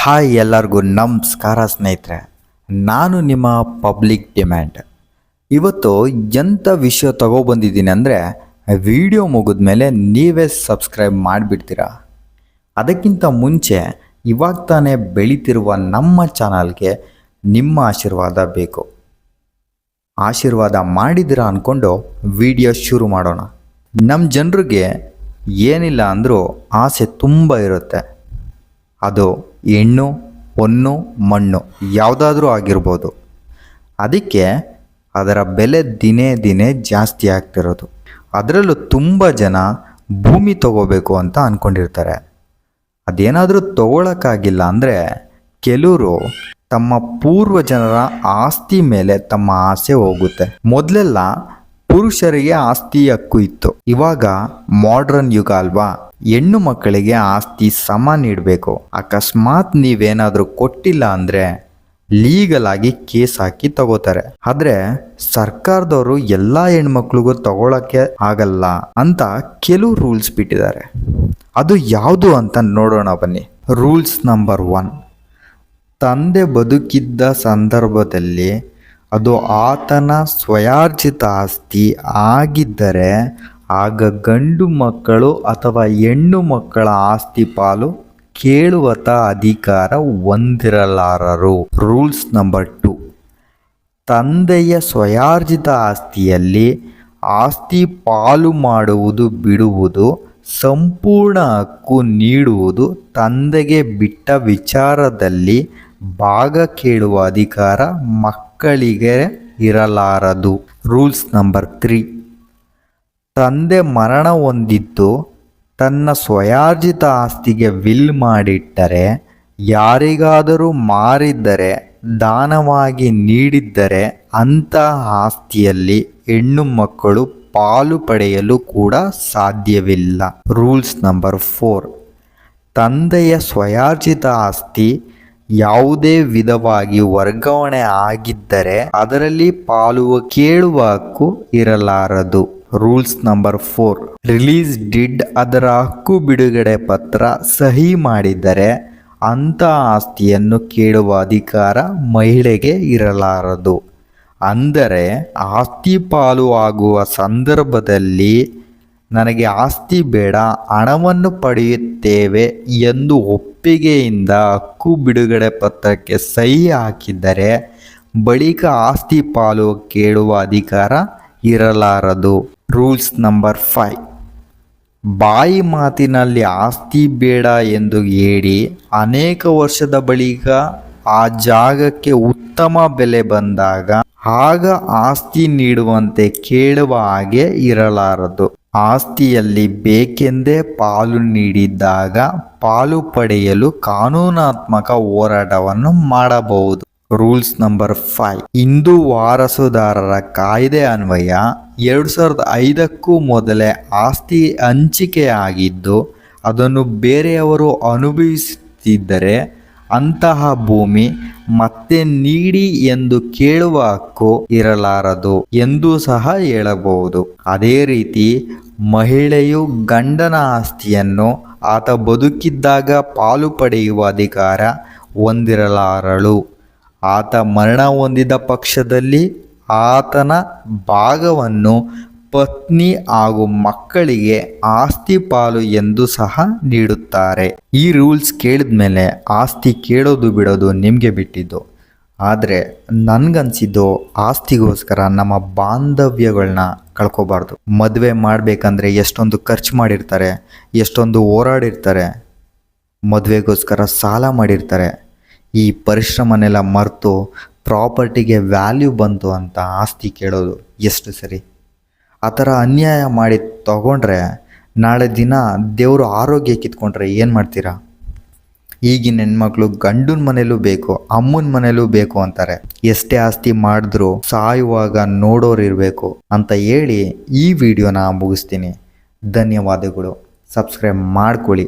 Hi ಎಲ್ಲರಿಗೂ ನಮಸ್ಕಾರ ಸ್ನೇಹಿತರೆ. ನಾನು ನಿಮ್ಮ ಪಬ್ಲಿಕ್ ಡಿಮ್ಯಾಂಡ್. ಇವತ್ತು ಎಂಥ ವಿಷಯ ತಗೊಬಂದಿದ್ದೀನಿ ಅಂದರೆ ವಿಡಿಯೋ ಮುಗಿದ ಮೇಲೆ ನೀವೇ ಸಬ್ಸ್ಕ್ರೈಬ್ ಮಾಡಿಬಿಡ್ತೀರಾ. ಅದಕ್ಕಿಂತ ಮುಂಚೆ ಇವಾಗ ತಾನೇ ಬೆಳೀತಿರುವ ನಮ್ಮ ಚಾನಲ್ಗೆ ನಿಮ್ಮ ಆಶೀರ್ವಾದ ಬೇಕು. ಆಶೀರ್ವಾದ ಮಾಡಿದಿರಾ ಅಂದ್ಕೊಂಡು ವಿಡಿಯೋ ಶುರು ಮಾಡೋಣ. ನಮ್ಮ ಜನರಿಗೆ ಏನಿಲ್ಲ ಅಂದರೂ ಆಸೆ ತುಂಬ ಇರುತ್ತೆ. ಅದು ಹೆಣ್ಣು, ಹೊನ್ನು, ಮಣ್ಣು ಯಾವುದಾದ್ರೂ ಆಗಿರ್ಬೋದು. ಅದಕ್ಕೆ ಅದರ ಬೆಲೆ ದಿನೇ ದಿನೇ ಜಾಸ್ತಿ ಆಗ್ತಿರೋದು. ಅದರಲ್ಲೂ ತುಂಬ ಜನ ಭೂಮಿ ತಗೋಬೇಕು ಅಂತ ಅಂದ್ಕೊಂಡಿರ್ತಾರೆ. ಅದೇನಾದರೂ ತಗೊಳಕ್ಕಾಗಿಲ್ಲ ಅಂದರೆ ಕೆಲವರು ತಮ್ಮ ಪೂರ್ವಜನರ ಆಸ್ತಿ ಮೇಲೆ ತಮ್ಮ ಆಸೆ ಹೋಗುತ್ತೆ. ಮೊದಲೆಲ್ಲ ಪುರುಷರಿಗೆ ಆಸ್ತಿ ಹಕ್ಕು ಇತ್ತು. ಇವಾಗ ಮಾಡ್ರನ್ ಯುಗ ಅಲ್ವಾ, ಹೆಣ್ಣು ಮಕ್ಕಳಿಗೆ ಆಸ್ತಿ ಸಮ ನೀಡಬೇಕು. ಅಕಸ್ಮಾತ್ ನೀವೇನಾದರೂ ಕೊಟ್ಟಿಲ್ಲ ಅಂದರೆ ಲೀಗಲ್ ಆಗಿ ಕೇಸ್ ಹಾಕಿ ತಗೋತಾರೆ. ಆದರೆ ಸರ್ಕಾರದವರು ಎಲ್ಲ ಹೆಣ್ಮಕ್ಳಿಗೂ ತಗೊಳಕ್ಕೆ ಆಗಲ್ಲ ಅಂತ ಕೆಲವು ರೂಲ್ಸ್ ಬಿಟ್ಟಿದ್ದಾರೆ. ಅದು ಯಾವುದು ಅಂತ ನೋಡೋಣ ಬನ್ನಿ. ರೂಲ್ಸ್ ನಂಬರ್ 1, ತಂದೆ ಬದುಕಿದ್ದ ಸಂದರ್ಭದಲ್ಲಿ ಅದು ಆತನ ಸ್ವಯಾರ್ಜಿತ ಆಸ್ತಿ ಆಗಿದ್ದರೆ ಆಗ ಗಂಡು ಮಕ್ಕಳು ಅಥವಾ ಹೆಣ್ಣು ಮಕ್ಕಳ ಆಸ್ತಿ ಪಾಲು ಕೇಳುವತ ಅಧಿಕಾರ ಹೊಂದಿರಲಾರರು. ರೂಲ್ಸ್ ನಂಬರ್ 2, ತಂದೆಯ ಸ್ವಯಾರ್ಜಿತ ಆಸ್ತಿಯಲ್ಲಿ ಆಸ್ತಿ ಪಾಲು ಮಾಡುವುದು ಬಿಡುವುದು, ಸಂಪೂರ್ಣ ಹಕ್ಕು ನೀಡುವುದು ತಂದೆಗೆ ಬಿಟ್ಟ ವಿಚಾರದಲ್ಲಿ ಭಾಗ ಕೇಳುವ ಅಧಿಕಾರ ಮಕ್ಕಳಿಗೆ ಇರಲಾರದು. ರೂಲ್ಸ್ ನಂಬರ್ 3, ತಂದೆ ಮರಣ ಹೊಂದಿದ್ದು ತನ್ನ ಸ್ವಯಾರ್ಜಿತ ಆಸ್ತಿಗೆ ವಿಲ್ ಮಾಡಿಟ್ಟರೆ, ಯಾರಿಗಾದರೂ ಮಾರಿದ್ದರೆ, ದಾನವಾಗಿ ನೀಡಿದ್ದರೆ ಅಂತಹ ಆಸ್ತಿಯಲ್ಲಿ ಹೆಣ್ಣು ಮಕ್ಕಳು ಪಾಲು ಪಡೆಯಲು ಕೂಡ ಸಾಧ್ಯವಿಲ್ಲ. ರೂಲ್ಸ್ ನಂಬರ್ 4, ತಂದೆಯ ಸ್ವಯಾರ್ಜಿತ ಆಸ್ತಿ ಯಾವುದೇ ವಿಧವಾಗಿ ವರ್ಗಾವಣೆ ಆಗಿದ್ದರೆ ಅದರಲ್ಲಿ ಪಾಲು ಕೇಳುವ ಹಕ್ಕು ಇರಲಾರದು. ರೂಲ್ಸ್ ನಂಬರ್ 4, ರಿಲೀಸ್ ಡಿಡ್ ಅದರ ಹಕ್ಕು ಬಿಡುಗಡೆ ಪತ್ರ ಸಹಿ ಮಾಡಿದರೆ ಅಂಥ ಆಸ್ತಿಯನ್ನು ಕೇಳುವ ಅಧಿಕಾರ ಮಹಿಳೆಗೆ ಇರಲಾರದು. ಅಂದರೆ ಆಸ್ತಿ ಪಾಲು ಆಗುವ ಸಂದರ್ಭದಲ್ಲಿ ನನಗೆ ಆಸ್ತಿ ಬೇಡ, ಹಣವನ್ನು ಪಡೆಯುತ್ತೇವೆ ಎಂದು ಒಪ್ಪಿಗೆಯಿಂದ ಹಕ್ಕು ಬಿಡುಗಡೆ ಪತ್ರಕ್ಕೆ ಸಹಿ ಹಾಕಿದರೆ ಬಳಿಕ ಆಸ್ತಿ ಪಾಲು ಕೇಳುವ ಅಧಿಕಾರ ಇರಲಾರದು. ರೂಲ್ಸ್ ನಂಬರ್ 5, ಬಾಯಿ ಮಾತಿನಲ್ಲಿ ಆಸ್ತಿ ಬೇಡ ಎಂದು ಹೇಳಿ ಅನೇಕ ವರ್ಷದ ಬಳಿಕ ಆ ಜಾಗಕ್ಕೆ ಉತ್ತಮ ಬೆಲೆ ಬಂದಾಗ ಆಗ ಆಸ್ತಿ ನೀಡುವಂತೆ ಕೇಳುವ ಹಾಗೆ ಇರಲಾರದು. ಆಸ್ತಿಯಲ್ಲಿ ಬೇಕೆಂದೇ ಪಾಲು ನೀಡಿದ್ದಾಗ ಪಾಲು ಪಡೆಯಲು ಕಾನೂನಾತ್ಮಕ ಹೋರಾಟವನ್ನು ಮಾಡಬಹುದು. ರೂಲ್ಸ್ ನಂಬರ್ 5, ಹಿಂದೂ ವಾರಸುದಾರರ ಕಾಯ್ದೆ ಅನ್ವಯ 2005ಕ್ಕೂ ಮೊದಲೇ ಆಸ್ತಿ ಹಂಚಿಕೆಯಾಗಿದ್ದು ಅದನ್ನು ಬೇರೆಯವರು ಅನುಭವಿಸುತ್ತಿದ್ದರೆ ಅಂತಹ ಭೂಮಿ ಮತ್ತೆ ನೀಡಿ ಎಂದು ಕೇಳುವ ಹಕ್ಕು ಇರಲಾರದು ಎಂದು ಸಹ ಹೇಳಬಹುದು. ಅದೇ ರೀತಿ ಮಹಿಳೆಯು ಗಂಡನ ಆಸ್ತಿಯನ್ನು ಆತ ಬದುಕಿದ್ದಾಗ ಪಾಲು ಪಡೆಯುವ ಅಧಿಕಾರ ಹೊಂದಿರಲಾರಳು. ಆತ ಮರಣ ಹೊಂದಿದ ಪಕ್ಷದಲ್ಲಿ ಆತನ ಭಾಗವನ್ನು ಪತ್ನಿ ಹಾಗೂ ಮಕ್ಕಳಿಗೆ ಆಸ್ತಿ ಪಾಲು ಎಂದು ಸಹ ನೀಡುತ್ತಾರೆ. ಈ ರೂಲ್ಸ್ ಕೇಳಿದ ಮೇಲೆ ಆಸ್ತಿ ಕೇಳೋದು ಬಿಡೋದು ನಿಮಗೆ ಬಿಟ್ಟಿದ್ದು. ಆದರೆ ನನಗನ್ಸಿದ್ದು ಆಸ್ತಿಗೋಸ್ಕರ ನಮ್ಮ ಬಾಂಧವ್ಯಗಳನ್ನ ಕಳ್ಕೊಬಾರ್ದು. ಮದುವೆ ಮಾಡಬೇಕಂದ್ರೆ ಎಷ್ಟೊಂದು ಖರ್ಚು ಮಾಡಿರ್ತಾರೆ, ಎಷ್ಟೊಂದು ಹೋರಾಡಿರ್ತಾರೆ, ಮದುವೆಗೋಸ್ಕರ ಸಾಲ ಮಾಡಿರ್ತಾರೆ. ಈ ಪರಿಶ್ರಮನೆಲ್ಲ ಮರೆತು ಪ್ರಾಪರ್ಟಿಗೆ ವ್ಯಾಲ್ಯೂ ಬಂತು ಅಂತ ಆಸ್ತಿ ಕೇಳೋದು ಎಷ್ಟು ಸರಿ? ಆ ಥರ ಅನ್ಯಾಯ ಮಾಡಿ ತಗೊಂಡ್ರೆ ನಾಳೆ ದಿನ ದೇವರು ಆರೋಗ್ಯ ಕಿತ್ಕೊಂಡ್ರೆ ಏನು ಮಾಡ್ತೀರಾ? ಈಗಿನ ಹೆಣ್ಮಕ್ಳು ಗಂಡನ ಮನೇಲೂ ಬೇಕು, ಅಮ್ಮನ ಮನೇಲೂ ಬೇಕು ಅಂತಾರೆ. ಎಷ್ಟೇ ಆಸ್ತಿ ಮಾಡಿದ್ರೂ ಸಾಯುವಾಗ ನೋಡೋರು ಇರಬೇಕು ಅಂತ ಹೇಳಿ ಈ ವಿಡಿಯೋನ ಮುಗಿಸ್ತೀನಿ. ಧನ್ಯವಾದಗಳು. ಸಬ್ಸ್ಕ್ರೈಬ್ ಮಾಡ್ಕೊಳ್ಳಿ.